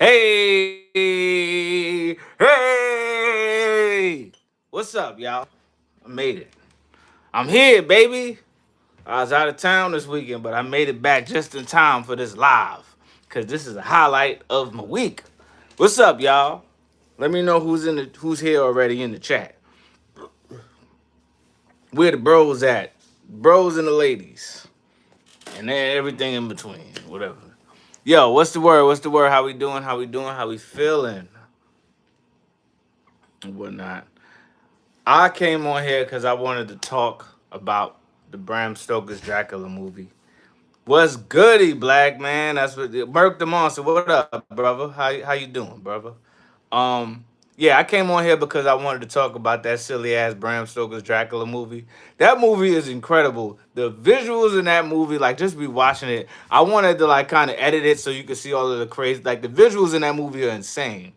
Hey, hey, what's up, y'all? I made it. I'm here, baby. I was out of town this weekend, but I made it back just in time for this live, cause this is a highlight of my week. What's up, y'all? Let me know who's here already in the chat. Where the bros at? Bros and the ladies, and then everything in between, whatever. Yo, what's the word? What's the word? How we doing? How we doing? How we feeling? And whatnot. I came on here because I wanted to talk about the Bram Stoker's Dracula movie. What's goody, black man? That's what Merc the Monster. What up, brother? How you doing, brother? Yeah, I came on here because I wanted to talk about that silly ass Bram Stoker's Dracula movie. That movie is incredible. The visuals in that movie, like just be watching it. I wanted to like kind of edit it so you could see all of the crazy. Like the visuals in that movie are insane.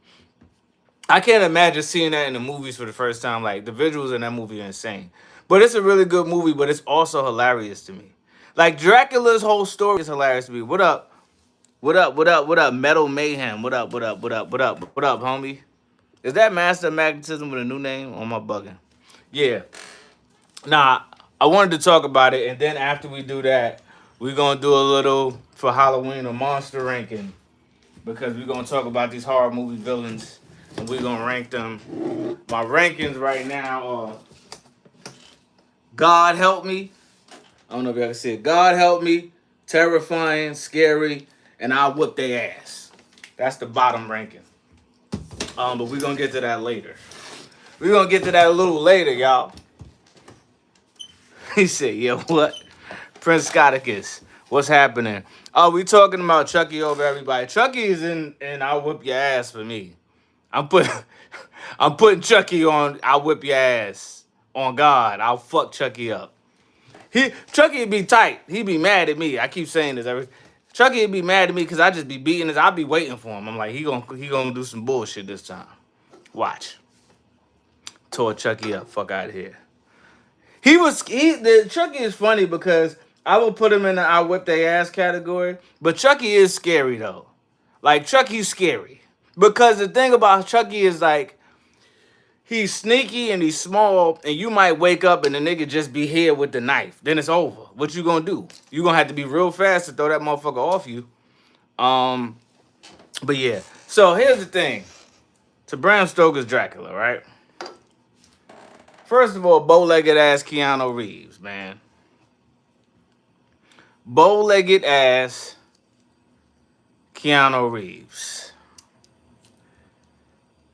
I can't imagine seeing that in the movies for the first time. Like the visuals in that movie are insane. But it's a really good movie, but it's also hilarious to me. Like Dracula's whole story is hilarious to me. What up? What up? What up? What up? Metal Mayhem. What up? What up? What up? What up? What up, homie? Is that Master of Magnetism with a new name? Or am I bugging? Yeah. Nah, I wanted to talk about it, and then after we do that, we're gonna do a little for Halloween a monster ranking because we're gonna talk about these horror movie villains and we're gonna rank them. My rankings right now are God Help Me. I don't know if y'all can see it. God Help Me, Terrifying, Scary, and I'll Whip Their Ass. That's the bottom ranking. But we're gonna get to that later. We're gonna get to that a little later, y'all. He said, "Yo, what? Prince Scotticus, what's happening? Oh, we talking about Chucky over everybody. Chucky is in, and I'll whip your ass for me. I'm putting, I'm putting Chucky on. I'll whip your ass on God. I'll fuck Chucky up. Chucky be tight. He be mad at me. I keep saying this Chucky be mad at me because I just be beating his. I'll be waiting for him. I'm like, he gonna do some bullshit this time. Watch. Tore Chucky up. Fuck out of here. The Chucky is funny because I will put him in the I whip their ass category, but Chucky is scary though. Like Chucky's scary because the thing about Chucky is like he's sneaky and he's small, and you might wake up and the nigga just be here with the knife. Then it's over. What you gonna do? You gonna have to be real fast to throw that motherfucker off you. Um, but yeah. So here's the thing. To Bram Stoker's Dracula, right? First of all, bow-legged ass Keanu Reeves, man. Bow-legged ass Keanu Reeves.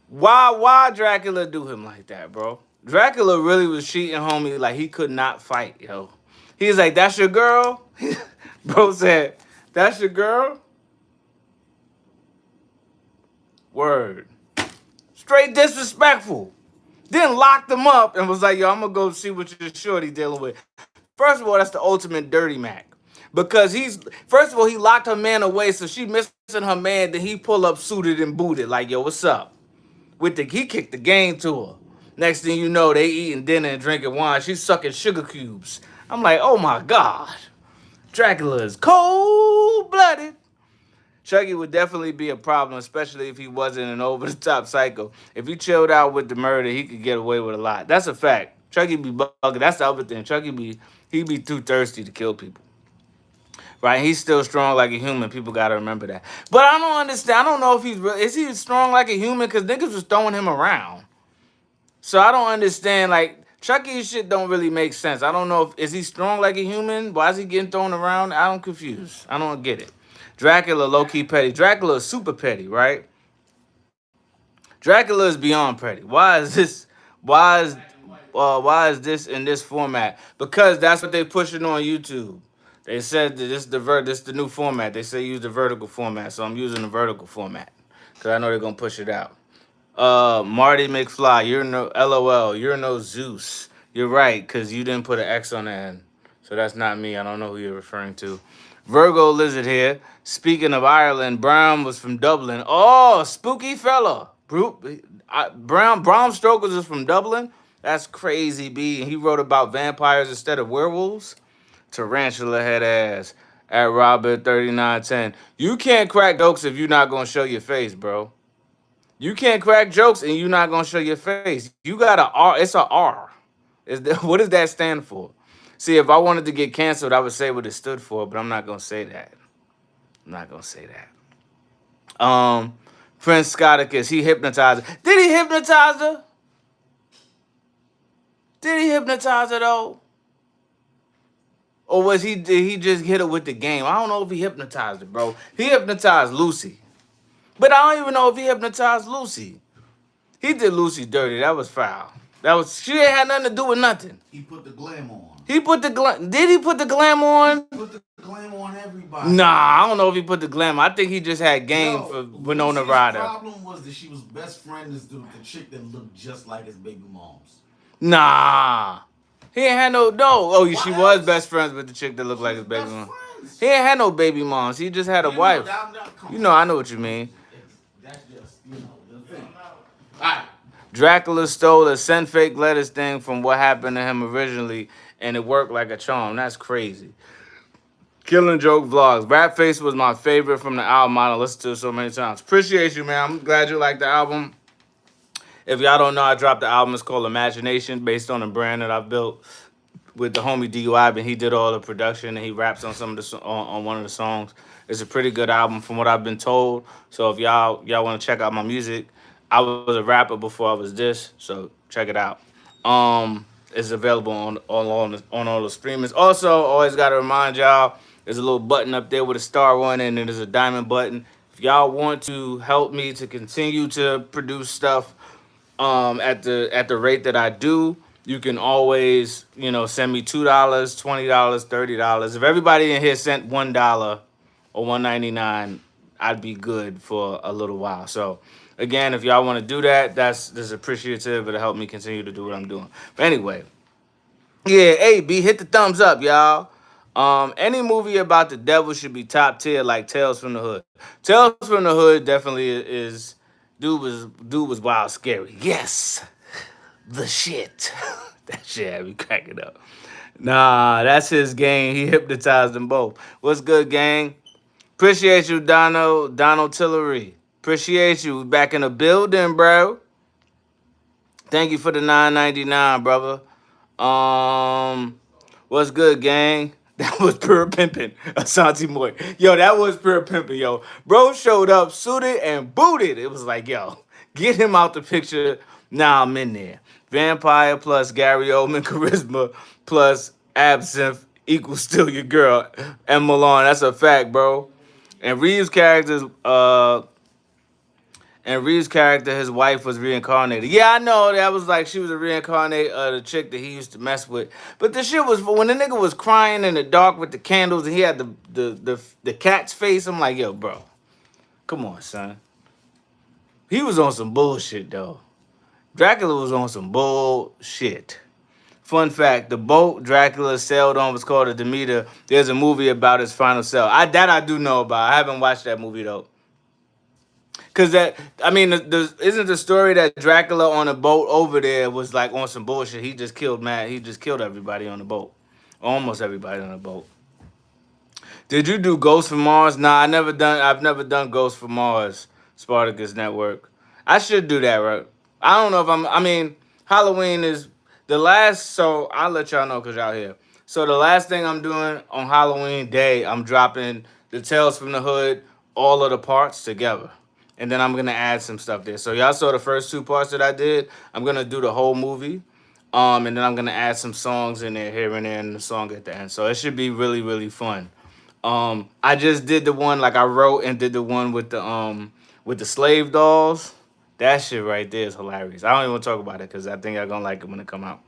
Why Dracula do him like that, bro? Dracula really was cheating homie like he could not fight, yo. He's like, that's your girl? Bro said, that's your girl? Word. Straight disrespectful. Then locked him up and was like, yo, I'm gonna go see what your shorty dealing with. First of all, that's the ultimate dirty Mac. Because first of all, he locked her man away, so she missing her man, then he pull up suited and booted, like, yo, what's up? He kicked the game to her. Next thing you know, they eating dinner and drinking wine. She's sucking sugar cubes. I'm like, oh my God. Dracula is cold-blooded. Chucky would definitely be a problem, especially if he wasn't an over-the-top psycho. If he chilled out with the murder, he could get away with a lot. That's a fact. Chucky be bugging. That's the other thing. He be too thirsty to kill people. Right? He's still strong like a human. People gotta remember that. But I don't understand. I don't know if is he strong like a human? Because niggas was throwing him around. So I don't understand. Like Chucky's shit don't really make sense. I don't know if is he strong like a human? Why is he getting thrown around? I'm confused. I don't get it. Dracula low key petty. Dracula is super petty, right? Dracula is beyond petty. Why is this? Why is this in this format? Because that's what they pushing on YouTube. They said that this the new format. They say use the vertical format, so I'm using the vertical format because I know they're gonna push it out. Marty McFly, you're no LOL. You're no Zeus. You're right because you didn't put an X on the end, so that's not me. I don't know who you're referring to. Virgo Lizard here. Speaking of Ireland, Bram was from Dublin. Oh, spooky fella. Bram Stoker is from Dublin. That's crazy, B. And he wrote about vampires instead of werewolves. Tarantula head ass. at Robert3910. You can't crack jokes if you're not gonna show your face, bro. You can't crack jokes and you're not gonna show your face. You got a R. It's a R. What does that stand for? See, if I wanted to get canceled, I would say what it stood for, but I'm not gonna say that. I'm not gonna say that. Prince Scotticus, he hypnotized her. Did he hypnotize her? Did he hypnotize her though? Or was he? Did he just hit her with the game? I don't know if he hypnotized her, bro. He hypnotized Lucy, but I don't even know if he hypnotized Lucy. He did Lucy dirty. That was foul. That was she ain't had nothing to do with nothing. He put the glam on. He put the glam. Did he put the glam on? He put the glam on everybody. Nah, I don't know if he put the glam. I think he just had game for Winona Ryder. The problem was that she was best friends with the chick that looked just like his baby moms. Nah. He ain't had no. Oh, she was best friends with the chick that looked like his baby mom. He ain't had no baby moms. He just had a wife. I know what you mean. That's just, the thing. All right. Dracula stole a send fake letters thing from what happened to him originally, and it worked like a charm. That's crazy. Killing Joke Vlogs. Rap Face was my favorite from the album. I listened to it so many times. Appreciate you, man. I'm glad you like the album. If y'all don't know, I dropped the album. It's called Imagination, based on a brand that I built with the homie DUI, and he did all the production and he raps on some of the on one of the songs. It's a pretty good album from what I've been told. So if y'all want to check out my music, I was a rapper before I was this, so check it out. It's available on all the streamers. Also, always gotta remind y'all, there's a little button up there with a star on it, and there's a diamond button. If y'all want to help me to continue to produce stuff at the rate that I do, you can always, send me $2, $20, $30. If everybody in here sent $1 or $1.99, I'd be good for a little while. So again, if y'all want to do that, that's appreciative. It'll help me continue to do what I'm doing. But anyway, yeah, AB, hit the thumbs up, y'all. Any movie about the devil should be top tier, like Tales from the Hood. Tales from the Hood definitely is. Dude was wild scary. Yes, the shit. That shit had me cracking up. Nah, that's his gang. He hypnotized them both. What's good, gang? Appreciate you, Donald Tillery. Appreciate you. Back in the building, bro. Thank you for the $9.99, brother. What's good, gang? That was pure pimping, Asante Moy. Yo, that was pure pimping, yo. Bro showed up, suited and booted. It was like, yo, get him out the picture. Now I'm in there. Vampire plus Gary Oldman charisma plus absinthe equals still your girl. And Milan, that's a fact, bro. And Reeves' character, his wife was reincarnated. Yeah, I know that was like she was a reincarnate of the chick that he used to mess with. But the shit was when the nigga was crying in the dark with the candles and he had the cat's face. I'm like, yo, bro, come on, son. He was on some bullshit though. Dracula was on some bullshit. Fun fact: the boat Dracula sailed on was called a Demeter. There's a movie about his final sail. I do know about. I haven't watched that movie though. Cause isn't the story that Dracula on a boat over there was like on some bullshit? He just killed everybody on the boat, almost everybody on the boat. Did you do Ghost from Mars? Nah, I've never done Ghost from Mars. Spartacus Network. I should do that, right? I don't know if Halloween is the last, so I'll let y'all know because y'all here. So the last thing I'm doing on Halloween Day, I'm dropping the Tales from the Hood, all of the parts together. And then I'm going to add some stuff there. So y'all saw the first 2 parts that I did. I'm going to do the whole movie. And then I'm going to add some songs in there, here and there, and the song at the end. So it should be really, really fun. I just did the one, like I wrote and did the one with the slave dolls. That shit right there is hilarious. I don't even want to talk about it because I think y'all going to like it when it come out.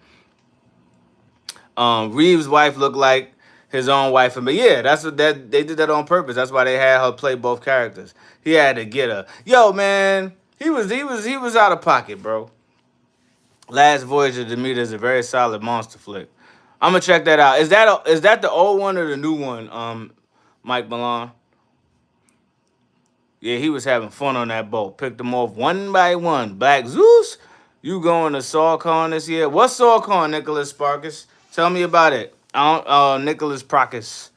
Reeves' wife looked like his own wife, but yeah, they did that on purpose. That's why they had her play both characters. He had to get her. Yo, man, he was out of pocket, bro. Last Voyage of Demeter is a very solid monster flick. I'm gonna check that out. Is that the old one or the new one? Mike Milan. Yeah, he was having fun on that boat. Picked them off one by one. Black Zeus, you going to SawCon this year? What's SawCon, Nicholas Sparkus? Tell me about it. Nicholas Prokis.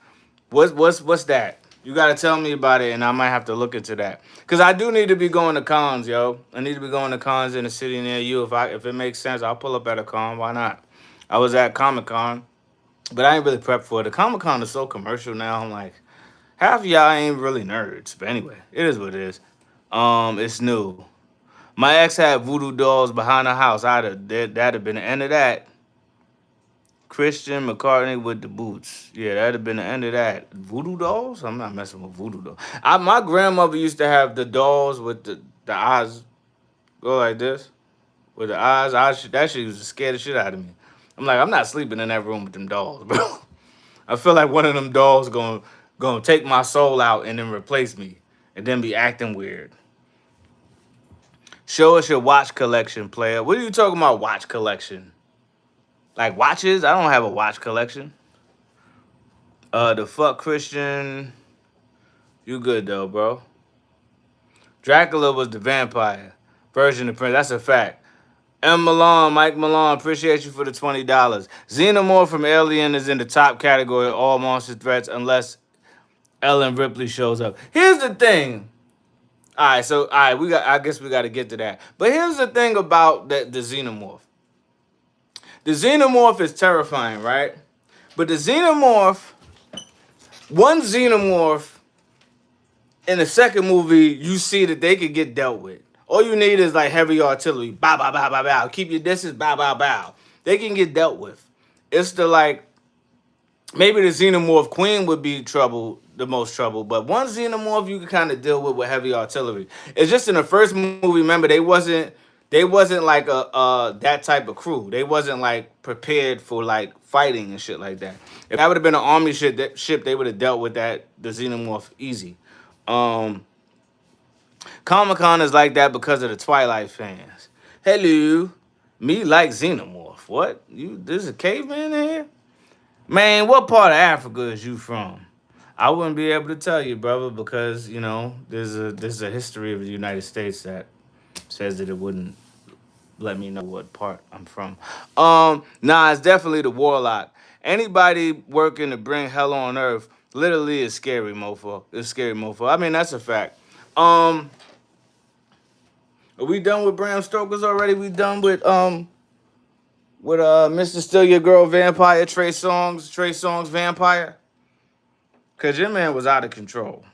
What's that? You gotta tell me about it, and I might have to look into that. Cause I do need to be going to cons, yo. I need to be going to cons in a city near you. If it makes sense, I'll pull up at a con. Why not? I was at Comic Con, but I ain't really prepped for it. The Comic Con is so commercial now. I'm like, half of y'all ain't really nerds. But anyway, it is what it is. It's new. My ex had voodoo dolls behind the house. That'd have been the end of that. Christian McCartney with the boots. Yeah, that'd have been the end of that. Voodoo dolls? I'm not messing with voodoo dolls. My grandmother used to have the dolls with the eyes go like this. With the eyes. That shit used to scare the shit out of me. I'm like, I'm not sleeping in that room with them dolls, bro. I feel like one of them dolls gonna take my soul out and then replace me. And then be acting weird. Show us your watch collection, player. What are you talking about, watch collection? Like watches? I don't have a watch collection. The fuck Christian. You good though, bro. Dracula was the vampire version of Prince. That's a fact. M. Malone, Mike Malone, appreciate you for the $20. Xenomorph from Alien is in the top category of all monster threats unless Ellen Ripley shows up. Here's the thing. All right, I guess we gotta get to that. But here's the thing about the Xenomorph. The Xenomorph is terrifying, right? But the Xenomorph, one Xenomorph in the second movie, you see that they could get dealt with. All you need is like heavy artillery. Bow, bow, bow, bow, bow. Keep your distance. Bow, bow, bow. They can get dealt with. It's the like, maybe the Xenomorph Queen would be the most trouble. But one Xenomorph you can kind of deal with heavy artillery. It's just in the first movie, remember, they wasn't like a that type of crew. They wasn't like prepared for like fighting and shit like that. If that would have been an army ship, they would have dealt with the Xenomorph easy. Comic Con is like that because of the Twilight fans. Hello, me like Xenomorph. What? There's a caveman in here? Man, what part of Africa is you from? I wouldn't be able to tell you, brother, because there's a history of the United States that says that it wouldn't let me know what part I'm from. Nah, it's definitely the Warlock. Anybody working to bring hell on earth literally is scary, mofo. It's scary, mofo. I mean, that's a fact. Are we done with Bram Stoker's already? We done with Mr. Still Your Girl Vampire, Trey Songz Vampire? Cause your man was out of control.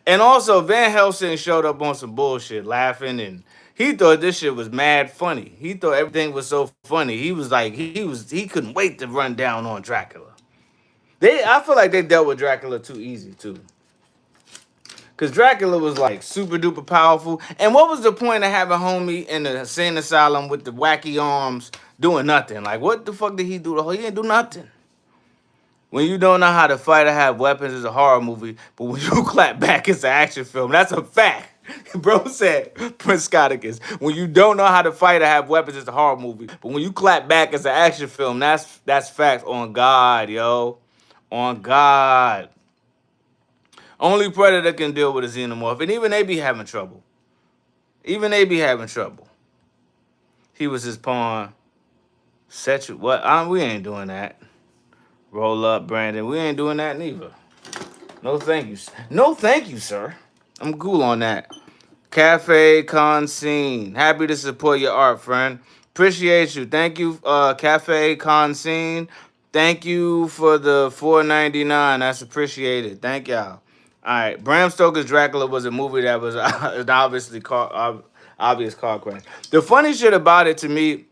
And also Van Helsing showed up on some bullshit, laughing, and he thought this shit was mad funny. He thought everything was so funny. He was like, he couldn't wait to run down on Dracula. I feel like they dealt with Dracula too easy too. Cause Dracula was like super duper powerful. And what was the point of having homie in the insane asylum with the wacky arms doing nothing? Like what the fuck did he do? He didn't do nothing. When you don't know how to fight or have weapons, it's a horror movie. But when you clap back, it's an action film. That's a fact. Bro said, Prince Scotticus, when you don't know how to fight or have weapons, it's a horror movie. But when you clap back, it's an action film. That's fact. On God, yo. On God. Only Predator can deal with a Xenomorph. And even they be having trouble. He was his pawn. Set you. What? We ain't doing that. Roll up, Brandon. We ain't doing that neither. No thank you. No thank you, sir. I'm cool on that. Cafe Conscene. Happy to support your art, friend. Appreciate you. Thank you, Cafe Conscene. Thank you for the $4.99. That's appreciated. Thank y'all. All right. Bram Stoker's Dracula was a movie that was an obvious car crash. The funny shit about it to me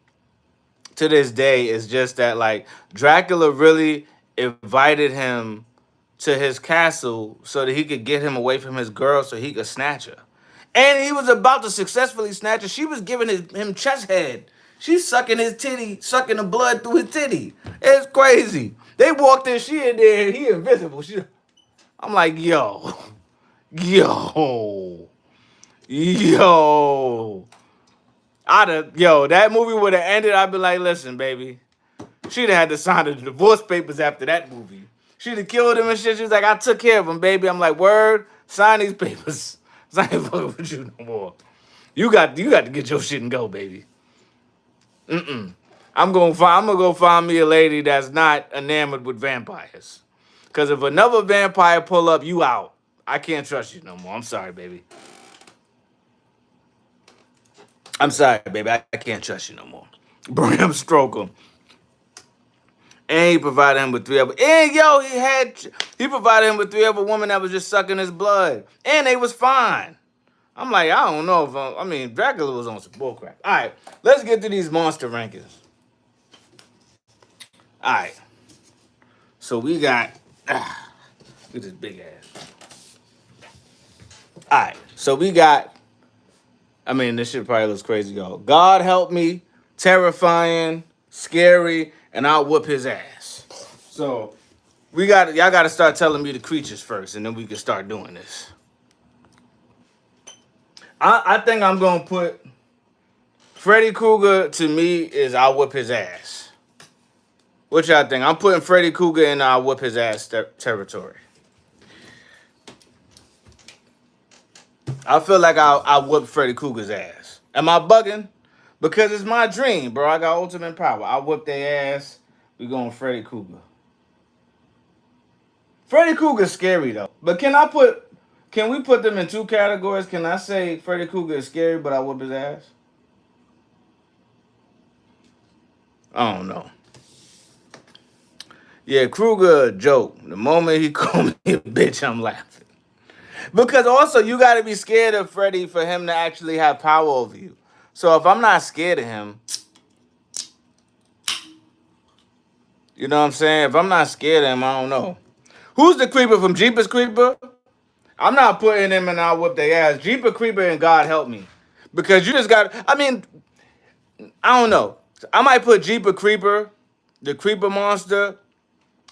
to this day is just that like Dracula really invited him to his castle so that he could get him away from his girl so he could snatch her. And he was about to successfully snatch her. She was giving him chest head. She's sucking his titty, sucking the blood through his titty. It's crazy. They walked in, she in there, he invisible. I'm like, yo. That movie would have ended. I'd be like, listen, baby. She'd have had to sign the divorce papers after that movie. She'd have killed him and shit. She was like, I took care of him, baby. I'm like, word, sign these papers. I ain't fucking with you no more. You got to get your shit and go, baby. I'm gonna go find me a lady that's not enamored with vampires. Cause if another vampire pull up, you out. I can't trust you no more. I'm sorry, baby. I'm sorry, baby. I can't trust you no more. Bram Stoker. And he provided him with three other. And yo, he provided him with three other women that was just sucking his blood, and they was fine. I'm like, I don't know if I mean Dracula was on some bullcrap. All right, let's get to these monster rankings. All right, so we got look at this big ass. All right, so we got. I mean, this shit probably looks crazy, y'all. God help me, terrifying, scary, and I'll whoop his ass. So y'all got to start telling me the creatures first, and then we can start doing this. I think I'm gonna put Freddy Krueger. To me, is I'll whip his ass. What y'all think? I'm putting Freddy Krueger in I'll whip his ass territory. I feel like I'll whip Freddy Krueger's ass. Am I bugging? Because it's my dream, bro. I got ultimate power. I whip their ass. We going Freddy Krueger. Freddy Krueger's scary though. But can we put them in two categories? Can I say Freddy Krueger is scary, but I whip his ass? I don't know. Yeah, Krueger a joke. The moment he called me a bitch, I'm laughing. Because also you gotta be scared of Freddy for him to actually have power over you. So if I'm not scared of him, you know what I'm saying? If I'm not scared of him, I don't know. Who's the creeper from Jeepers Creeper? I'm not putting him in I'll whip their ass. Jeeper Creeper and God help me. Because you just got, I mean, I don't know. I might put Jeeper Creeper, the creeper monster,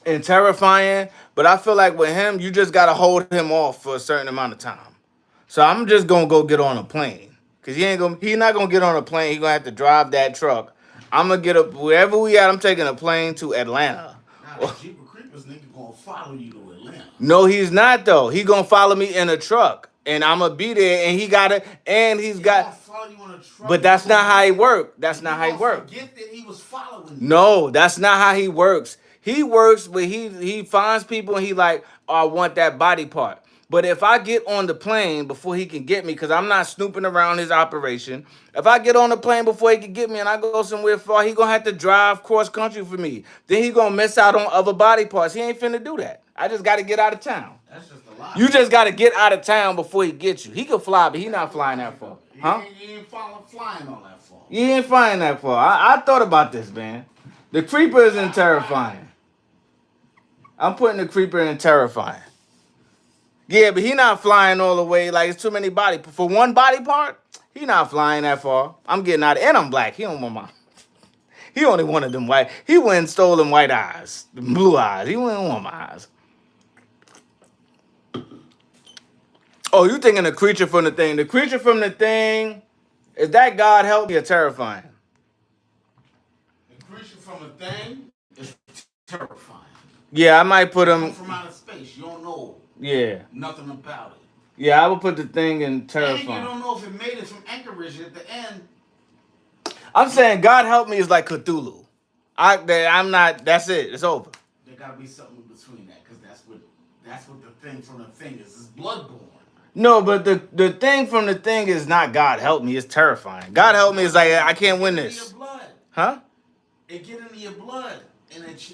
and terrifying. But I feel like with him, you just got to hold him off for a certain amount of time. So I'm just going to go get on a plane. Because he's not going to get on a plane. He's going to have to drive that truck. I'm going to get up, wherever we at, I'm taking a plane to Atlanta. Nah, the Jeepers Creepers nigga gonna follow you to Atlanta. No, he's not though. He gonna follow me in a truck, and I'm gonna be there. And he's got. Follow you on a truck, But that's not how he work. That's not how he work. Forget that he was following you. No, that's not how he works. He works where he finds people and he like, oh, I want that body part. But if I get on the plane before he can get me, because I'm not snooping around his operation, if I get on the plane before he can get me and I go somewhere far, he gonna have to drive cross country for me. Then he gonna miss out on other body parts. He ain't finna do that. I just gotta get out of town. That's just a lie. You just gotta get out of town before he gets you. He can fly, but he not flying that far. Huh? He ain't flying all that far. You ain't flying that far. I thought about this, man. The creeper isn't terrifying. I'm putting the creeper in terrifying. Yeah, but he not flying all the way. Like, it's too many for one body part, he not flying that far. I'm getting out, and I'm black. He don't want my. He only wanted them white. He went and stole them white eyes, them blue eyes. He wouldn't want my eyes. Oh, you thinking the creature from the thing? The creature from the thing, is that God help me or terrifying? The creature from the thing is terrifying. Yeah, I might put him from outer space. You don't know. Yeah. Nothing about it. Yeah, I would put the thing in terrifying. And you don't know if it made it from Anchorage at the end. I'm saying God help me is like Cthulhu. I'm not. That's it. It's over. There gotta be something in between that, because that's what the thing from the thing is. It's bloodborne. No, but the thing from the thing is not God help me. It's terrifying. God help me is like I can't win this. Your blood. Huh? It get into your blood, and it.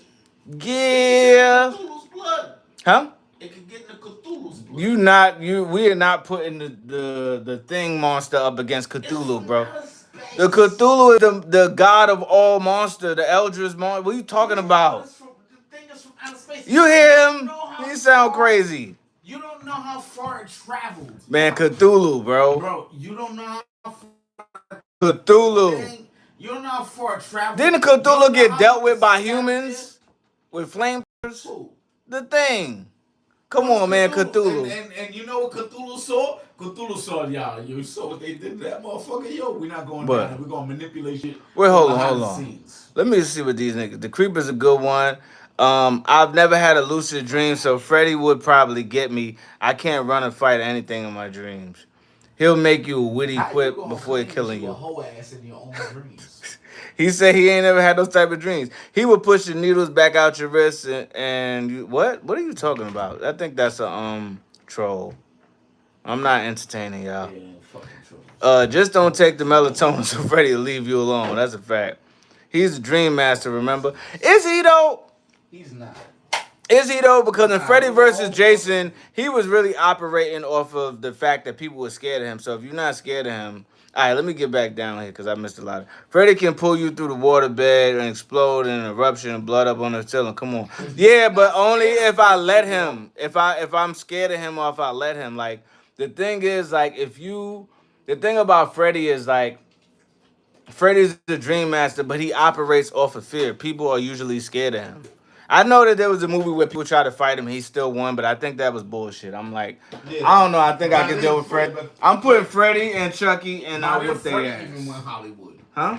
Yeah. Cthulhu's blood. Huh? It could get into Cthulhu's blood. We are not putting the thing monster up against Cthulhu, bro. The Cthulhu is the god of all monster, the Eldritch monster. What are you talking about? The thing is from outer space. You hear him? He sound crazy. You don't know how far it traveled. Man, Cthulhu, bro. Bro, you don't know how far Cthulhu. You don't know how far it traveled. Didn't Cthulhu get dealt with by humans? With flamethrowers? The thing. Come on, man, Cthulhu. And you know what Cthulhu saw? Cthulhu saw y'all. You saw what they did to that motherfucker? Yo, we're not going down there. We're going to manipulate shit. Wait, hold on. Let me see what these niggas. The Creeper's a good one. I've never had a lucid dream, so Freddy would probably get me. I can't run and fight anything in my dreams. He'll make you a witty quip before killing you. A whole ass in your own dreams. He said he ain't ever had those type of dreams. He would push the needles back out your wrist and you, what? What are you talking about? I think that's a troll. I'm not entertaining y'all. Yeah, fucking trolls. Just don't take the melatonin so Freddy will leave you alone. That's a fact. He's a dream master, remember? Is he though? He's not. Is he though? Because in Nah, Freddy we're versus all Jason, he was really operating off of the fact that people were scared of him. So if you're not scared of him, all right, let me get back down here because I missed a lot. Freddy can pull you through the water bed and explode in an eruption and blood up on the ceiling. Come on, yeah, but only if I let him. If I'm scared of him or if I let him. Like the thing is, like the thing about Freddy is like Freddy's the dream master, but he operates off of fear. People are usually scared of him. I know that there was a movie where people tried to fight him, he still won, but I think that was bullshit. I'm like, Yeah. I don't know. I think I By could then, deal with Fred. I'm putting Freddy and Chucky, and By I'll then, whip their Freddie ass. even went Hollywood. Huh?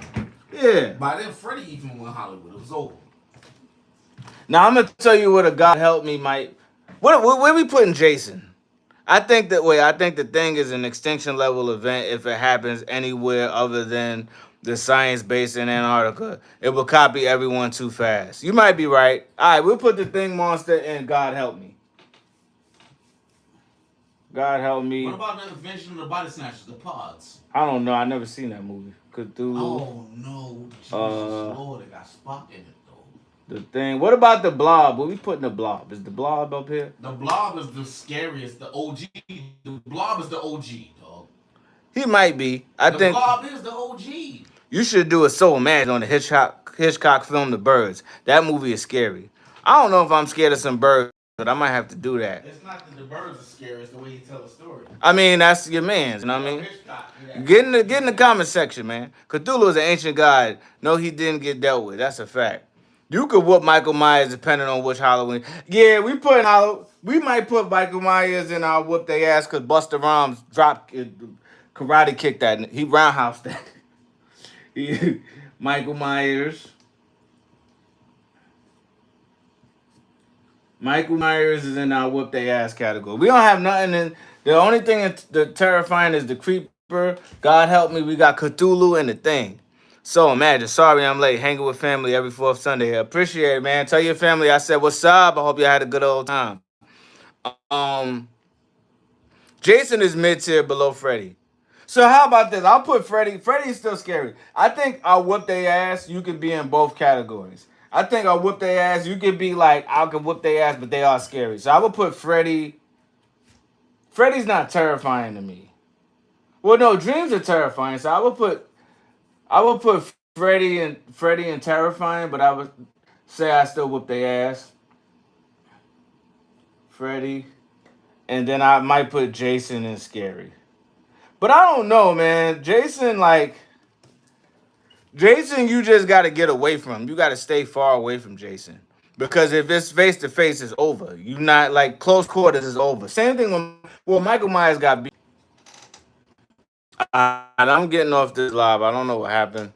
Yeah. By then, Freddie even went Hollywood. It was over. Now I'm gonna tell you what a God help me might. What where we putting Jason? I think the thing is an extinction level event if it happens anywhere other than the science base in Antarctica. It will copy everyone too fast. You might be right. All right, we'll put the thing monster in God help me. God help What me. about the invention of the body snatchers, the pods? I don't know. I never seen that movie. Cthulhu. Oh no, Jesus Lord, it got Spock in it though. The thing. What about the blob? What we putting the blob? Is the blob up here? The Blob is the scariest. The OG. The Blob is the OG, dog. He might be. I The think Blob is the OG. you should do a Soul Imagine on the Hitchcock film The Birds. That movie is scary. I don't know if I'm scared of some birds, but I might have to do that. It's not that the birds are scary, it's the way you tell a story. I mean, that's your man's, you know what I mean? Hitchcock, yeah. Get in the comment section, man. Cthulhu is an ancient god. No, he didn't get dealt with. That's a fact. You could whoop Michael Myers depending on which Halloween. Yeah, we might put Michael Myers in our whoop they ass because Buster Rhymes karate kicked that. He roundhouse that. Michael Myers. Michael Myers is in our whoop they ass category. We don't have nothing in. The only thing that's terrifying is the creeper. God help me, we got Cthulhu and the thing. So imagine. Sorry, I'm late. Hanging with family every fourth Sunday. Appreciate it, man. Tell your family I said what's up. I hope you had a good old time. Um, Jason is mid tier below Freddy. So how about this? I'll put Freddy. Freddy's still scary. I think I'll whoop their ass. You could be in both categories. I think I'll whoop their ass. You could be like, I can whoop their ass, but they are scary. So I would put Freddy. Freddy's not terrifying to me. Well, no, dreams are terrifying. So I would put Freddy and terrifying, but I would say I still whoop their ass. Freddy. And then I might put Jason in scary. But I don't know, man. Jason, you just got to get away from. You got to stay far away from Jason. Because if it's face to face, it's over. You not like close quarters is over. Same thing when Michael Myers got beat. And I'm getting off this live. I don't know what happened.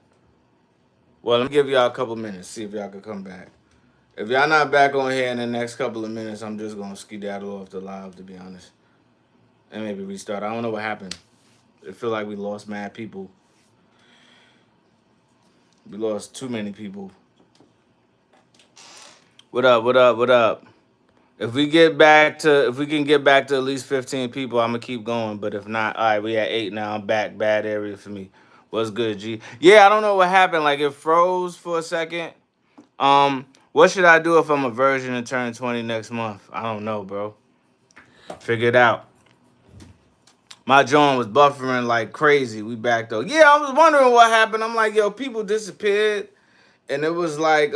Well, let me give y'all a couple minutes, see if y'all can come back. If y'all not back on here in the next couple of minutes, I'm just gonna skedaddle off the live, to be honest, and maybe restart. I don't know what happened. It feel like we lost mad people. We lost too many people. What up? What up? What up? If we can get back to at least 15 people, I'm gonna keep going. But if not, all right, we at 8 now. I'm back. Bad area for me. What's good, G? Yeah, I don't know what happened. Like it froze for a second. What should I do if I'm a virgin and turn 20 next month? I don't know, bro. Figure it out. My joint was buffering like crazy. We back though. Yeah, I was wondering what happened. I'm like, yo, people disappeared. And it was like,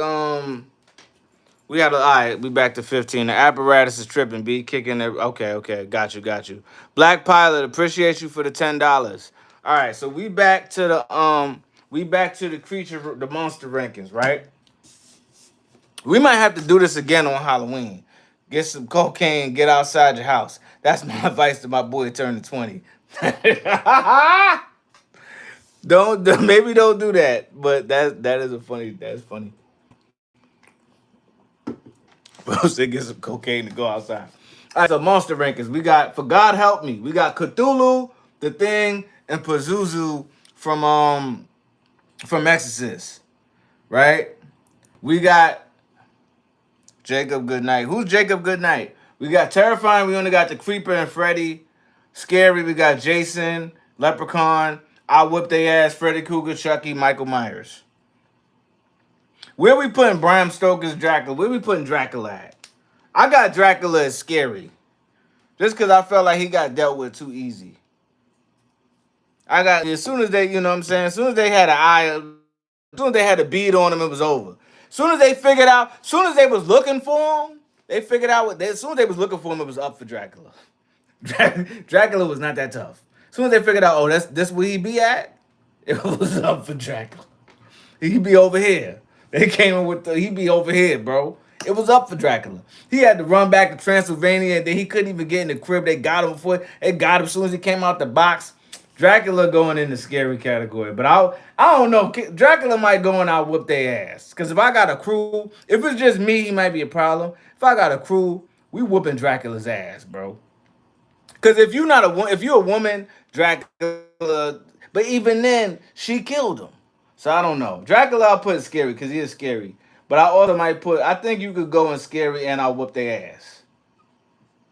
we had all right, we back to 15. The apparatus is tripping, B. Kicking it. Okay. Got you. Black Pilot, appreciate you for the $10. All right, so we back to the creature, the monster rankings, right? We might have to do this again on Halloween. Get some cocaine, get outside your house. That's my advice to my boy turning 20. Maybe don't do that. But that's funny. Bro said get some cocaine to go outside. All right, so monster rankings. We got, for God help me, we got Cthulhu, the Thing, and Pazuzu from Exorcist. right? We got Jacob Goodnight. Who's Jacob Goodnight? We got Terrifying. We only got the Creeper and Freddy. Scary. We got Jason, Leprechaun. I Whip They Ass, Freddy Krueger, Chucky, Michael Myers. Where we putting Bram Stoker's Dracula? Where we putting Dracula at? I got Dracula as scary. Just because I felt like he got dealt with too easy. I got, as soon as they, you know what I'm saying? As soon as they had an eye, as soon as they had a bead on him, it was over. As soon as they figured out, as soon as they was looking for him, they figured out what they, as soon as they was looking for him, it was up for Dracula. Dracula was not that tough. As soon as they figured out, oh, that's this where he be at, it was up for Dracula. He'd be over here. They came in with the, he'd be over here, bro. It was up for Dracula. He had to run back to Transylvania, and then he couldn't even get in the crib. They got him before. They got him as soon as he came out the box. Dracula going in the scary category. But I don't know. Dracula might go and I'll whoop their ass. Because if I got a crew, if it's just me, he might be a problem. If I got a crew, we whooping Dracula's ass, bro. Because if you're a woman, Dracula, but even then, she killed him. So I don't know. Dracula, I'll put scary because he is scary. But I also might put, I think you could go in scary and I'll whoop their ass.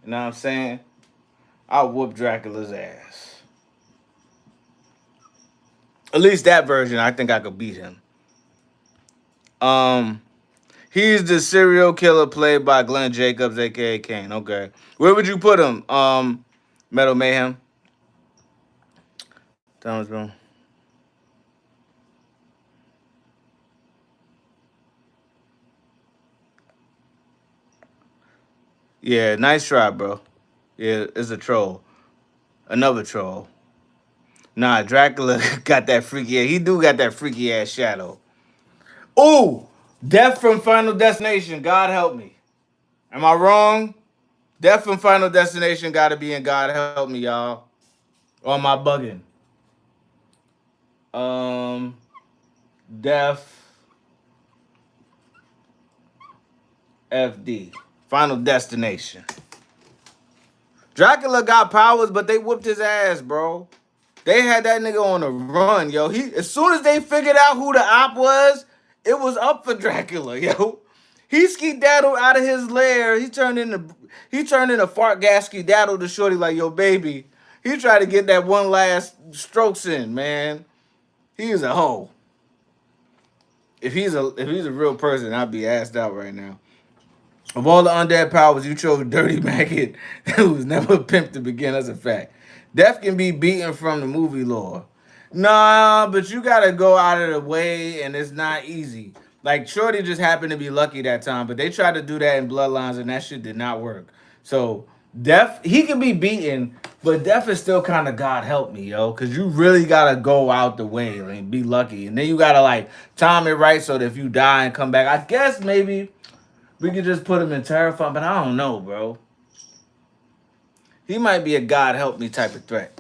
You know what I'm saying? I'll whoop Dracula's ass. At least that version, I think I could beat him. Um, he's the serial killer played by Glenn Jacobs, aka Kane. Okay. Where would you put him? Metal Mayhem. Thomas Brown. Yeah, nice try, bro. Yeah, it's a troll. Another troll. Nah, Dracula got that freaky ass. He do got that freaky ass shadow. Ooh, Death from Final Destination. God help me. Am I wrong? Death from Final Destination got to be in God help me, y'all. Or am I bugging? Um, Death FD. Final Destination. Dracula got powers, but they whooped his ass, bro. They had that nigga on a run, yo. He as soon as they figured out who the op was, it was up for Dracula, yo. He skedaddled out of his lair. He turned into fart gas skedaddled to Shorty like, yo, baby. He tried to get that one last strokes in, man. He is a hoe. If he's a real person, I'd be asked out right now. Of all the undead powers, you chose Dirty Maggot, who was never a pimp to begin. That's a fact. Death can be beaten from the movie lore. Nah, but you gotta go out of the way, and it's not easy. Like Shorty just happened to be lucky that time, but they tried to do that in Bloodlines, and that shit did not work. So Death, he can be beaten, but Death is still kind of God help me, yo, because you really gotta go out the way and be lucky, and then you gotta like time it right so that if you die and come back, I guess maybe we could just put him in Terrifying, but I don't know, bro. He might be a God help me type of threat.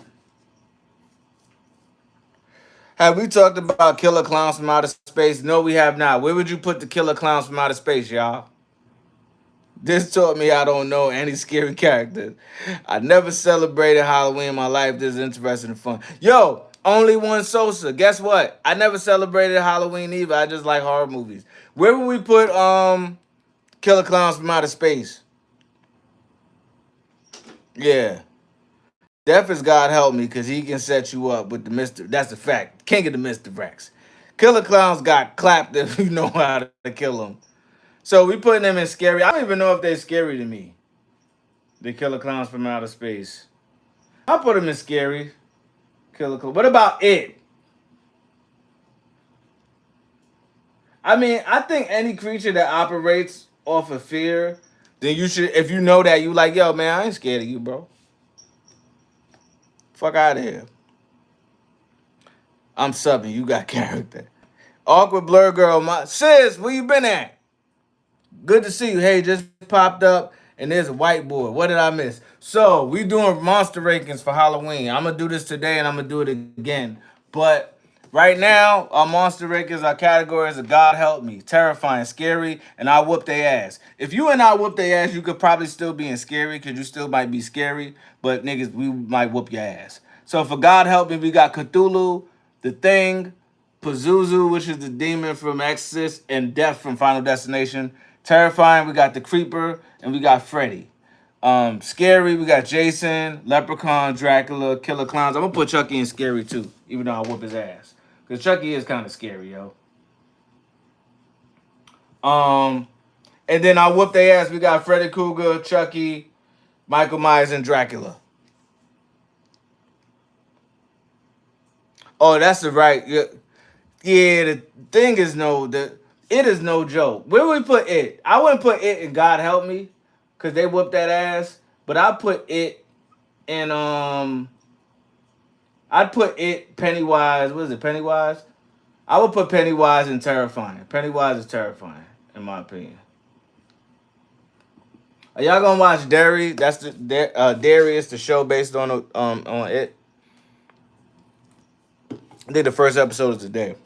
Have we talked about killer clowns from outer space? No, we have not. Where would you put the killer clowns from outer space, y'all? This taught me I don't know any scary characters. I never celebrated Halloween in my life. This is interesting and fun. Yo, only one Sosa. Guess what? I never celebrated Halloween either. I just like horror movies. Where would we put killer clowns from outer space? Yeah. Death is God help me because he can set you up with the Mr. That's a fact. King of the Mr. Rex. Killer clowns got clapped if you know how to kill them. So we putting them in scary. I don't even know if they're scary to me. The killer clowns from outer space. I'll put them in scary. Killer clown. What about it? I mean, I think any creature that operates off of fear, then you should, if you know that, you like, yo, man, I ain't scared of you, bro. Fuck out of here. I'm subbing. You got character. Awkward blur girl. My sis, where you been at? Good to see you. Hey, just popped up and there's a whiteboard. What did I miss? So we doing monster rankings for Halloween. I'm gonna do this today and I'm gonna do it again. But right now, our monster rankings, our categories are God help me, terrifying, scary, and I whoop their ass. If you and I whoop their ass, you could probably still be in scary because you still might be scary, but niggas, we might whoop your ass. So for God help me, we got Cthulhu, The Thing, Pazuzu, which is the demon from Exorcist, and Death from Final Destination. Terrifying, we got the Creeper, and we got Freddy. Scary, we got Jason, Leprechaun, Dracula, Killer Clowns. I'm gonna put Chucky in Scary too, even though I whoop his ass. Cause Chucky is kind of scary, yo. Um, and then I whoop their ass. We got Freddy Krueger, Chucky, Michael Myers, and Dracula. Oh, that's the right. Yeah, yeah, the thing is it is no joke. Where would we put it? I wouldn't put it in God Help Me, cause they whooped that ass. But I put it in I'd put it Pennywise. What is it? Pennywise. I would put Pennywise in Terrifying. Pennywise is terrifying, in my opinion. Are y'all gonna watch Derry? That's Darius, the show based on it. I think the first episode is today.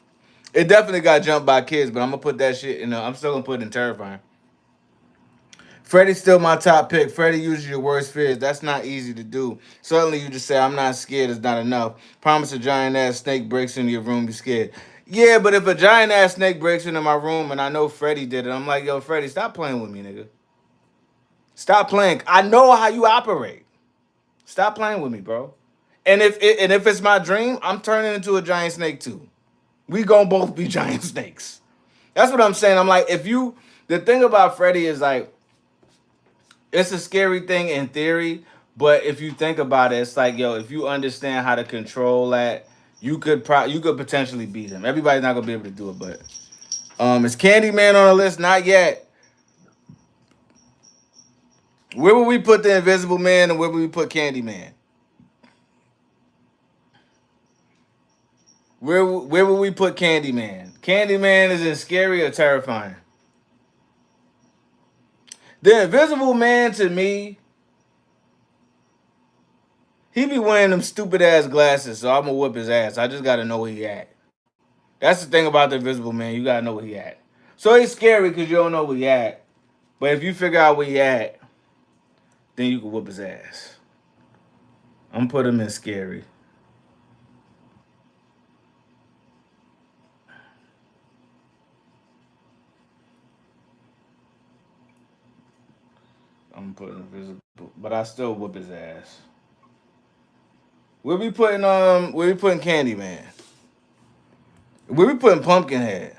It definitely got jumped by kids, but I'm gonna put that shit in. I'm still gonna put it in Terrifying. Freddy's still my top pick. Freddy uses your worst fears. That's not easy to do. Certainly, you just say, I'm not scared, is not enough. Promise a giant ass snake breaks into your room, be scared. Yeah, but if a giant ass snake breaks into my room and I know Freddy did it, I'm like, yo, Freddy, stop playing with me, nigga. Stop playing. I know how you operate. Stop playing with me, bro. And if it's my dream, I'm turning into a giant snake too. We gonna both be giant snakes. That's what I'm saying. I'm like, the thing about Freddy is like, it's a scary thing in theory, but if you think about it, it's like, yo, if you understand how to control that, you could potentially beat him. Everybody's not gonna be able to do it, but is Candyman on the list? Not yet. Where would we put the Invisible Man and where would we put Candyman? Where would we put Candyman? Candyman is in Scary or Terrifying. The Invisible Man to me, he be wearing them stupid ass glasses, so I'm gonna whoop his ass. I just gotta know where he at. That's the thing about the Invisible Man. You gotta know where he at. So he's scary because you don't know where he at. But if you figure out where he at, then you can whoop his ass. I'm gonna put him in Scary. I'm putting Invisible, but I still whoop his ass. Where we putting Candyman? Where we putting Pumpkinhead?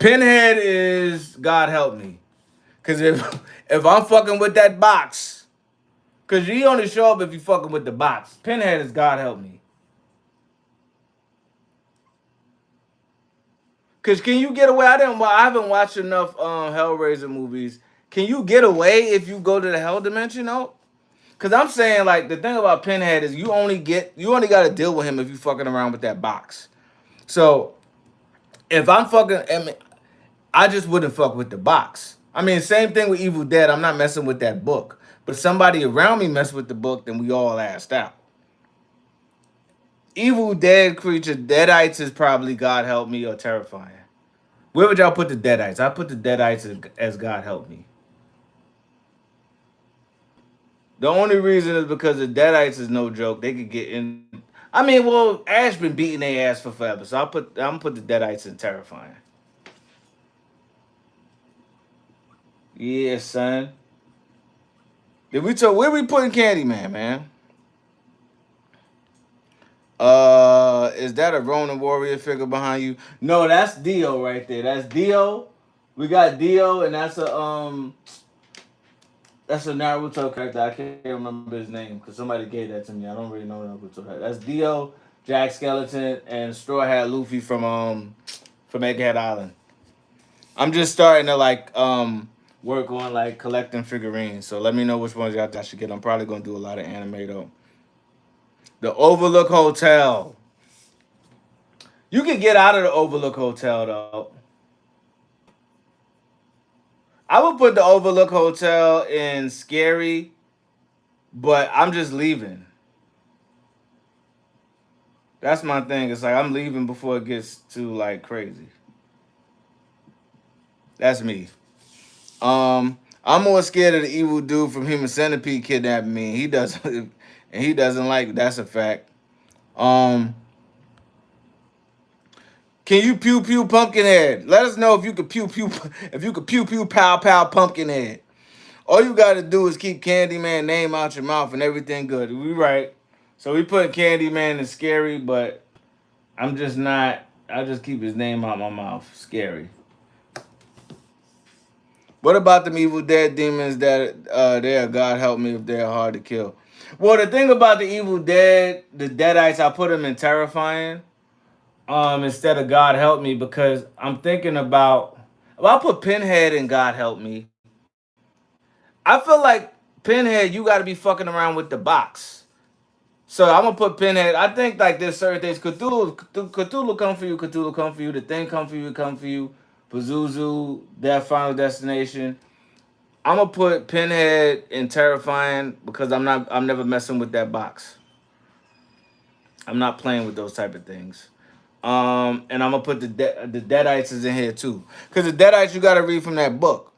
Pinhead is God help me. Cause if I'm fucking with that box, cause you only show up if you fucking with the box. Pinhead is God help me. Cause can you get away? I haven't watched enough Hellraiser movies. Can you get away if you go to the hell dimension though? Cause I'm saying like the thing about Pinhead is you only gotta deal with him if you fucking around with that box. So if I'm fucking I just wouldn't fuck with the box. I mean, same thing with Evil Dead. I'm not messing with that book. But if somebody around me mess with the book, then we all assed out. Evil Dead creature, Deadites is probably God help me or terrifying. Where would y'all put the Deadites? I put the Deadites as God help me. The only reason is because the Deadites is no joke. They could get in. I mean, well, Ash been beating their ass for forever, so I'm gonna put the Deadites in terrifying. Yeah, son. Did we talk? Where we putting Candyman, man? Is that a Ronin warrior figure behind you? No, that's Dio right there. That's Dio. We got Dio, and that's a Naruto character. I can't remember his name because somebody gave that to me. I don't really know Naruto. That's Dio, Jack Skeleton, and Straw Hat Luffy from Egghead Island. I'm just starting to work on like collecting figurines. So let me know which ones y'all think I should get. I'm probably gonna do a lot of anime though. The Overlook Hotel. You can get out of the Overlook Hotel though. I would put the Overlook Hotel in Scary, but I'm just leaving. That's my thing. It's like I'm leaving before it gets too like crazy. That's me. I'm more scared of the evil dude from Human Centipede kidnapping me. He doesn't, and he doesn't like. That's a fact. Um, Can you pew pew Pumpkinhead? Let us know if you could pew pew if you could pew pew pow pow Pumpkinhead. All you gotta do is keep Candyman name out your mouth and everything good. We right. So we put Candyman in scary, but I'm just not. I just keep his name out my mouth. Scary. What about them evil dead demons that they are God help me if they're hard to kill? Well, the thing about the evil dead, the deadites, I put them in terrifying instead of God help me because I'm thinking about. Well, I put Pinhead in God help me. I feel like Pinhead, you got to be fucking around with the box. So I'm gonna put Pinhead. I think like there's certain things. Cthulhu come for you. Cthulhu come for you. The thing come for you. Come for you. Pazuzu, that Final Destination. I'm gonna put Pinhead in terrifying because I'm not. I'm never messing with that box. I'm not playing with those type of things. And I'm gonna put the Deadites is in here too, because the Deadites you gotta read from that book.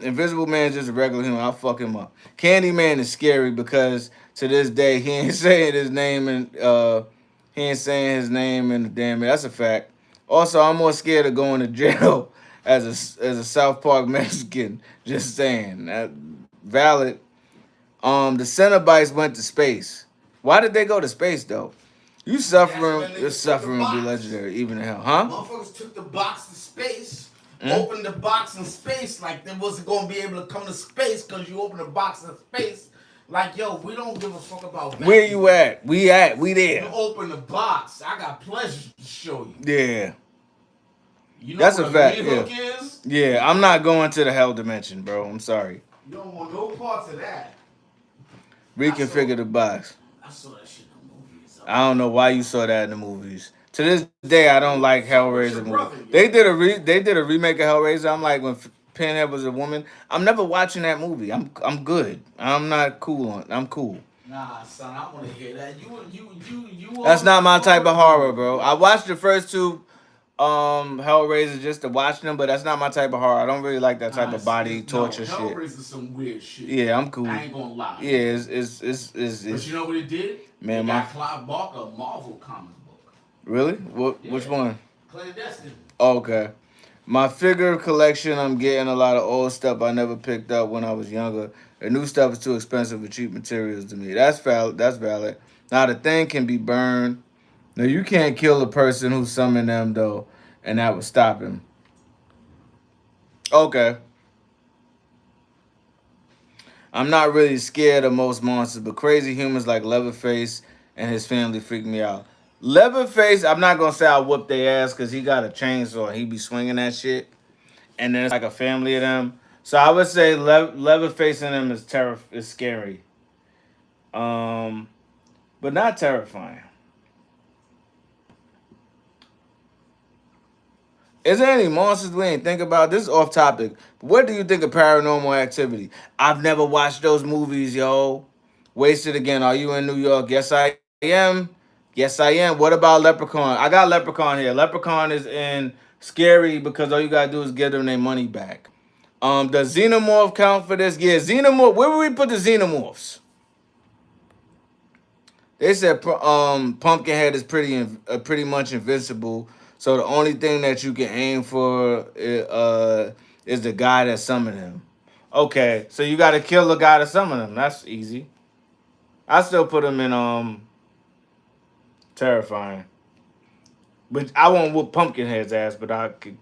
Invisible Man is just a regular human. I'll fuck him up. Candyman is scary because to this day he ain't saying his name and he ain't saying his name in the damn. That's a fact. Also, I'm more scared of going to jail as a South Park Mexican. Just saying that valid. The Cenobites went to space. Why did they go to space though? You That's suffering, when your niggas took the suffering will be box. legendary, even in hell, huh? Motherfuckers took the box to space, Mm? opened the box in space like they wasn't gonna be able to come to space because you opened the box in space. Like, yo, we don't give a fuck about Where vacuum. you at? We You there. open the box. I got pleasure to show you. Yeah, You know that's what a a fact. meat Yeah, hook is? yeah. I'm not going to the hell dimension, bro. I'm sorry. You don't want no parts of that. I saw Reconfigure the box. I saw that shit in the movies. I don't know why you saw that in the movies. To this day, I don't like So what's Hellraiser your movies. brother, They yo? did they did a remake of Hellraiser. I'm like when Pinhead was a woman. I'm never watching that movie. I'm good. I'm not cool on. I'm cool. Nah, son, I want to hear that. You That's not my type of horror, on. bro. I watched the first two Hellraiser just to watch them, but that's not my type of horror. I don't really like that type Nah, of body no, torture shit. Hellraiser some weird shit. Yeah, I'm cool. I ain't gonna lie. Yeah, But you know what it did? man, It my got Clive Barker a Marvel comic book. really? What? Yeah. Which one? Clandestine. Oh, okay. My figure collection, I'm getting a lot of old stuff I never picked up when I was younger. The new stuff is too expensive for cheap materials to me. That's valid. That's valid. Now the thing can be burned. Now you can't kill a person who summoned them though, and that would stop him. Okay. I'm not really scared of most monsters, but crazy humans like Leatherface and his family freak me out. Leatherface, I'm not gonna say I whoop their ass because he got a chainsaw and he be swinging that shit. And then it's like a family of them. So I would say Leatherface in them is scary, um, but not terrifying. Is there any monsters we ain't think about? This is off topic. What do you think of Paranormal Activity? I've never watched those movies, yo. Wasted again. Are you in New York? Yes, I am. Yes, I am. What about Leprechaun? I got Leprechaun here. Leprechaun is in scary because all you gotta do is give them their money back. Does Xenomorph count for this? Yeah, Xenomorph. Where would we put the Xenomorphs? They said Pumpkinhead is pretty much invincible. So the only thing that you can aim for is the guy that summoned him. Okay, so you got to kill the guy that summoned him. That's easy. I still put him in terrifying, but I won't whoop Pumpkinhead's ass. But I could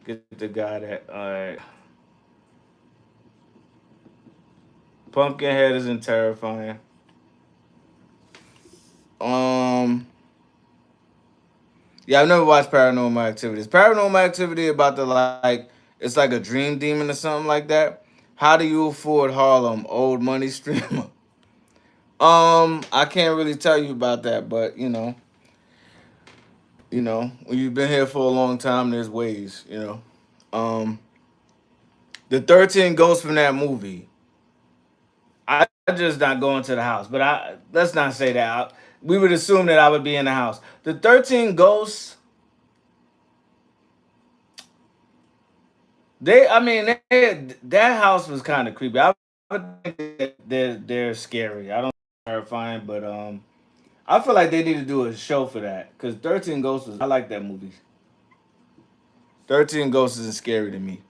get the guy that Pumpkinhead is in terrifying. Um, Yeah, I've never watched Paranormal Activity. Is Paranormal Activity about the like it's like a dream demon or something like that? How do you afford Harlem? Old money streamer. I can't really tell you about that, but when you've been here for a long time, there's ways. Um, the 13 ghosts from that movie. I just not going to the house, but I let's not say that. We would assume that I would be in the house. The 13 ghosts. I mean, that house was kind of creepy. I would think that they're scary. I don't think they're terrifying, but I feel like they need to do a show for that because 13 Ghosts was. I like that movie. 13 Ghosts isn't scary to me.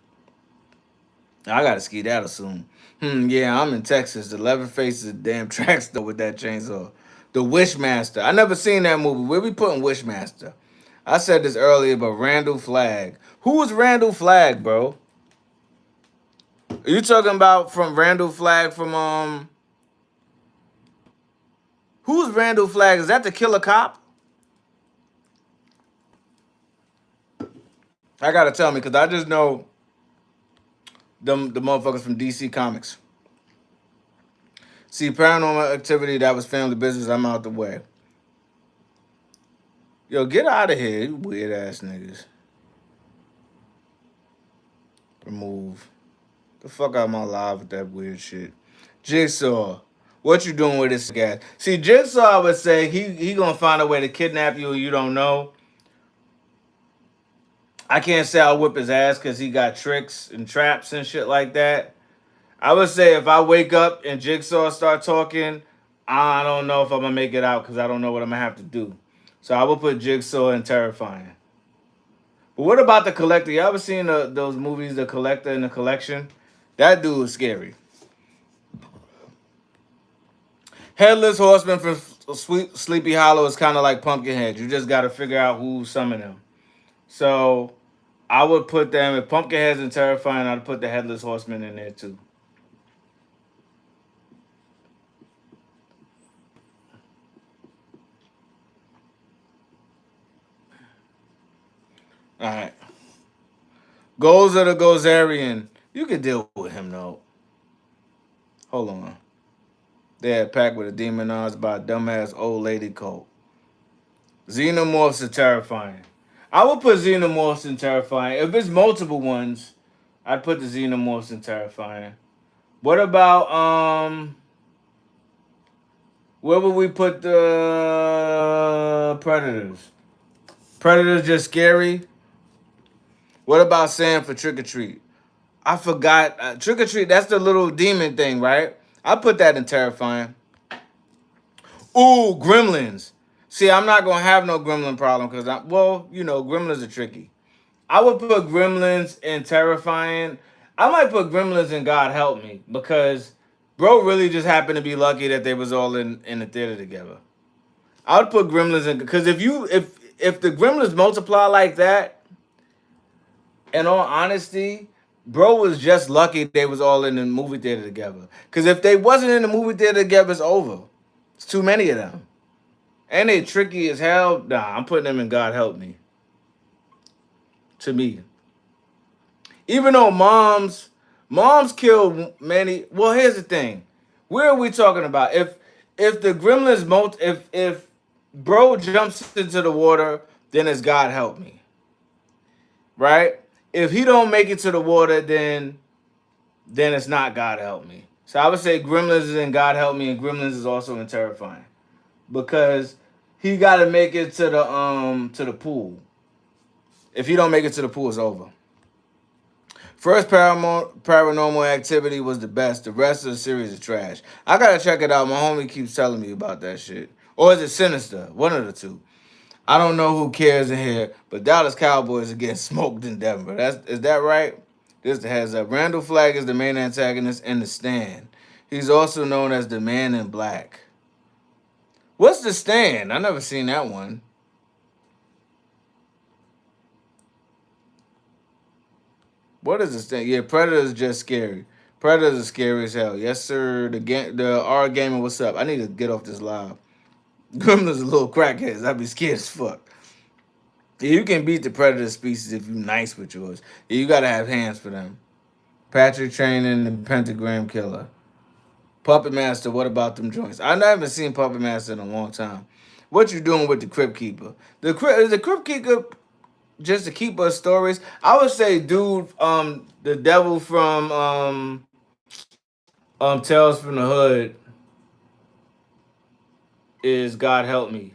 I gotta skedaddle soon. Yeah, I'm in Texas. The Leatherface is a damn track star with that chainsaw. The Wishmaster. I never seen that movie. Where we putting Wishmaster? I said this earlier, but Randall Flagg. Who was Randall Flagg, bro? Are you talking about from Randall Flagg from Who's Randall Flagg? Is that the killer cop? I gotta tell me, cause I just know them the motherfuckers from DC Comics. See, Paranormal Activity, that was family business. I'm out the way. Yo, get out of here, you weird ass niggas. Remove. The fuck out of my live with that weird shit. Jigsaw. What you doing with this guy? See, Jigsaw, I would say he gonna find a way to kidnap you. You don't know. I can't say I'll whip his ass because he got tricks and traps and shit like that. I would say if I wake up and Jigsaw start talking, I don't know if I'm gonna make it out because I don't know what I'm gonna have to do. So I will put Jigsaw in Terrifying. But what about the Collector? You ever seen those movies, The Collector and the Collection? That dude is scary. Headless Horseman from Sleepy Hollow is kind of like Pumpkinhead. You just got to figure out who summoned him. So I would put them, if Pumpkinhead's in Terrifying, I'd put the Headless Horseman in there too. All right. Gozer the Gozerian. You can deal with him though. Hold on. They had packed with a demonized by a dumbass old lady cult. Xenomorphs are terrifying. I would put Xenomorphs in Terrifying. If it's multiple ones, I'd put the Xenomorphs in Terrifying. What about where would we put the Predators? Predators just scary. What about Sam for Trick or Treat? I forgot Trick or Treat. That's the little demon thing, right? I put that in Terrifying. Ooh, Gremlins. See, I'm not gonna have no Gremlin problem because Gremlins are tricky. I would put Gremlins in Terrifying. I might put Gremlins in God Help Me because bro really just happened to be lucky that they was all in the theater together. I would put Gremlins in because if the Gremlins multiply like that, in all honesty, bro was just lucky they was all in the movie theater together. Because if they wasn't in the movie theater together, it's over. It's too many of them. And they tricky as hell. Nah, I'm putting them in God Help Me. To me. Even though moms kill many. Well, here's the thing. Where are we talking about? If the gremlins if bro jumps into the water, then it's God Help Me. Right? If he don't make it to the water, then it's not God Help Me. So I would say Gremlins is in God Help Me and Gremlins is also in Terrifying. Because he gotta make it to the pool. If he don't make it to the pool, it's over. First paranormal activity was the best. The rest of the series is trash. I gotta check it out. My homie keeps telling me about that shit. Or is it Sinister? One of the two. I don't know who cares in here, but Dallas Cowboys are getting smoked in Denver. Is that right? Just a heads up. Randall Flagg is the main antagonist in The Stand. He's also known as the Man in Black. What's The Stand? I never seen that one. What is The Stand? Yeah, Predator is just scary. Predators are scary as hell. Yes, sir. The R Gamer, what's up? I need to get off this live. Gremlins are little crackheads. I'd be scared as fuck. Yeah, you can beat the predator species if you nice with yours. Yeah, you gotta have hands for them. Patrick Training, the Pentagram Killer. Puppet Master, what about them joints? I haven't seen Puppet Master in a long time. What you doing with the Crypt Keeper? The Crypt Keeper just to keep us stories. I would say, dude, the devil from Tales from the Hood is God Help Me.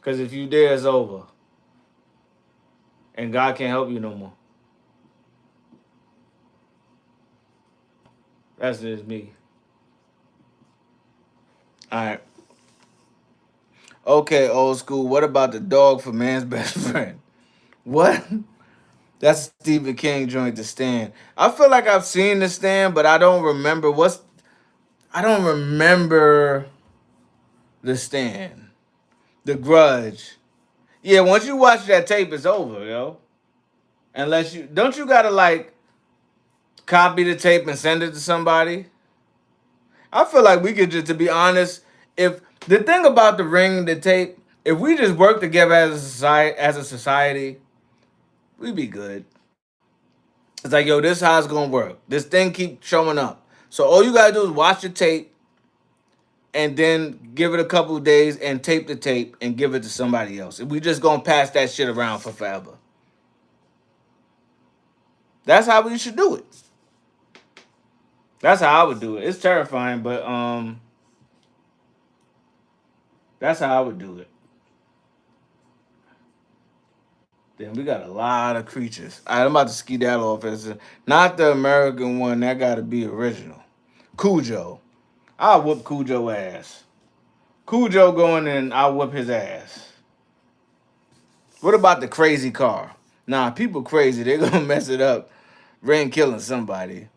Cause if you dare, it's over, and God can't help you no more. That's just me. All right. Okay, old school. What about the dog for man's best friend? What? That's Stephen King joint, The Stand. I feel like I've seen The Stand, but I don't remember what's. I don't remember The Stand. The Grudge. Yeah, once you watch that tape, it's over, yo. Unless you don't, you gotta like copy the tape and send it to somebody. I feel like we could just, to be honest, if the thing about the ring, the tape, if we just work together as a society, we'd be good. It's like, yo, this is how it's gonna work. This thing keep showing up. So all you gotta do is watch the tape and then give it a couple of days and tape the tape and give it to somebody else. We just gonna pass that shit around for forever. That's how we should do it. That's how I would do it. It's terrifying, but that's how I would do it. Then we got a lot of creatures. All right, I'm about to skedaddle off as not the American one. That got to be original. Cujo. I'll whoop Cujo ass. Cujo going in, I'll whip his ass. What about the crazy car? Nah, people crazy. They're gonna mess it up. Rain killing somebody.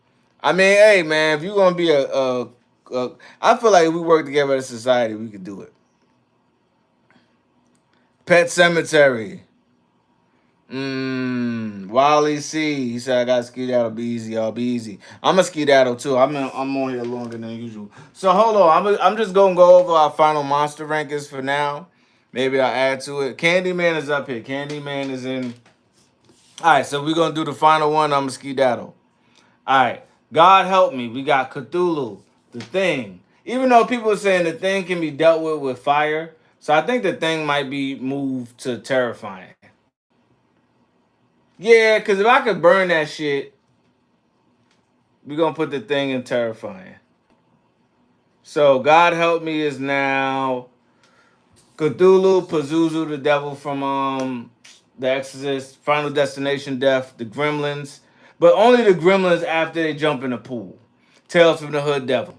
I mean, hey man, if you're gonna be I feel like if we work together as a society, we could do it. Pet Cemetery. Wally C. He said I got skedaddle. Be easy, y'all. Be easy. I'm a skedaddle too. I'm on here longer than usual. So hold on. I'm just gonna go over our final monster rankings for now. Maybe I'll add to it. Candyman is up here. Candyman is in. All right, so we're gonna do the final one. I'm a skedaddle. All right. God help me. We got Cthulhu, the Thing. Even though people are saying the Thing can be dealt with fire, so I think the Thing might be moved to terrifying. Yeah, because if I could burn that shit, we're going to put the Thing in terrifying. So, God Help Me is now Cthulhu, Pazuzu, the devil from The Exorcist, Final Destination Death, the Gremlins. But only the Gremlins after they jump in the pool. Tales from the Hood Devil.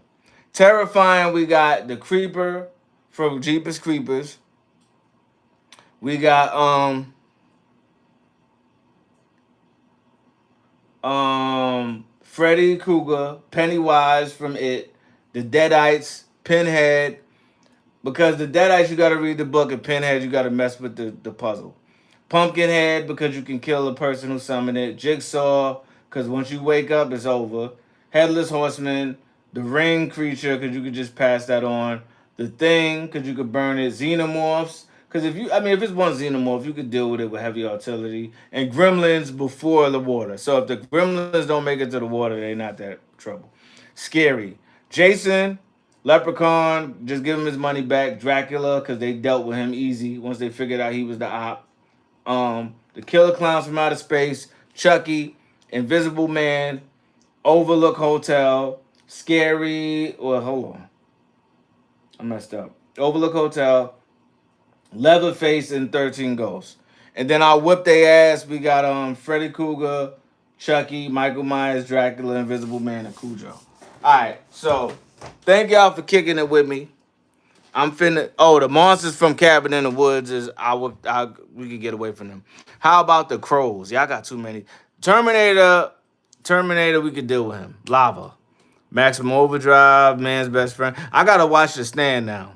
Terrifying, we got the Creeper from Jeepers Creepers. We got Freddy Krueger, Pennywise from It, the Deadites, Pinhead. Because the Deadites, you got to read the book, and Pinhead, you got to mess with the puzzle. Pumpkinhead, because you can kill the person who summoned it. Jigsaw, because once you wake up, it's over. Headless Horseman, the Ring creature, because you could just pass that on. The Thing, because you could burn it. Xenomorphs, because if it's one xenomorph, you could deal with it with heavy artillery. And Gremlins before the water. So if the Gremlins don't make it to the water, they're not that trouble. Scary. Jason, Leprechaun, just give him his money back. Dracula, because they dealt with him easy once they figured out he was the op. The Killer Clowns from Outer Space, Chucky, Invisible Man, Overlook Hotel, Scary. Well, hold on, I messed up. Overlook Hotel, Leatherface, and 13 Ghosts. And then I'll whip their ass. We got Freddy Krueger, Chucky, Michael Myers, Dracula, Invisible Man, and Cujo. All right, so thank y'all for kicking it with me. I'm finna. Oh, the monsters from Cabin in the Woods is we could get away from them. How about the crows? Y'all got too many. Terminator, Terminator. We could deal with him. Lava, Maximum Overdrive, Man's Best Friend. I gotta watch The Stand now.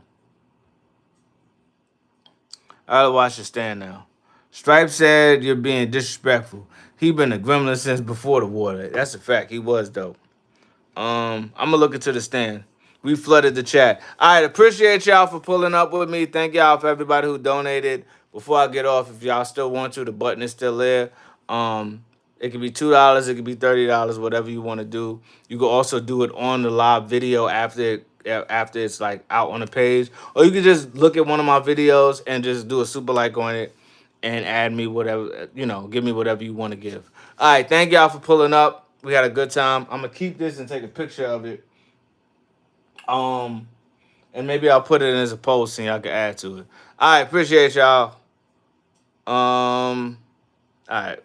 I gotta watch The Stand now. Stripe said you're being disrespectful. He been a gremlin since before the water. That's a fact. He was dope. I'm gonna look into The Stand. We flooded the chat. All right, appreciate y'all for pulling up with me. Thank y'all for everybody who donated. Before I get off, if y'all still want to, the button is still there. It could be $2, it could be $30, whatever you want to do. You can also do it on the live video after it's like out on the page, or you can just look at one of my videos and just do a super like on it and add me whatever give me whatever you want to give. All right, thank y'all for pulling up. We had a good time. I'm gonna keep this and take a picture of it. Um, and maybe I'll put it in as a post and y'all can add to it. All right, appreciate y'all. All right.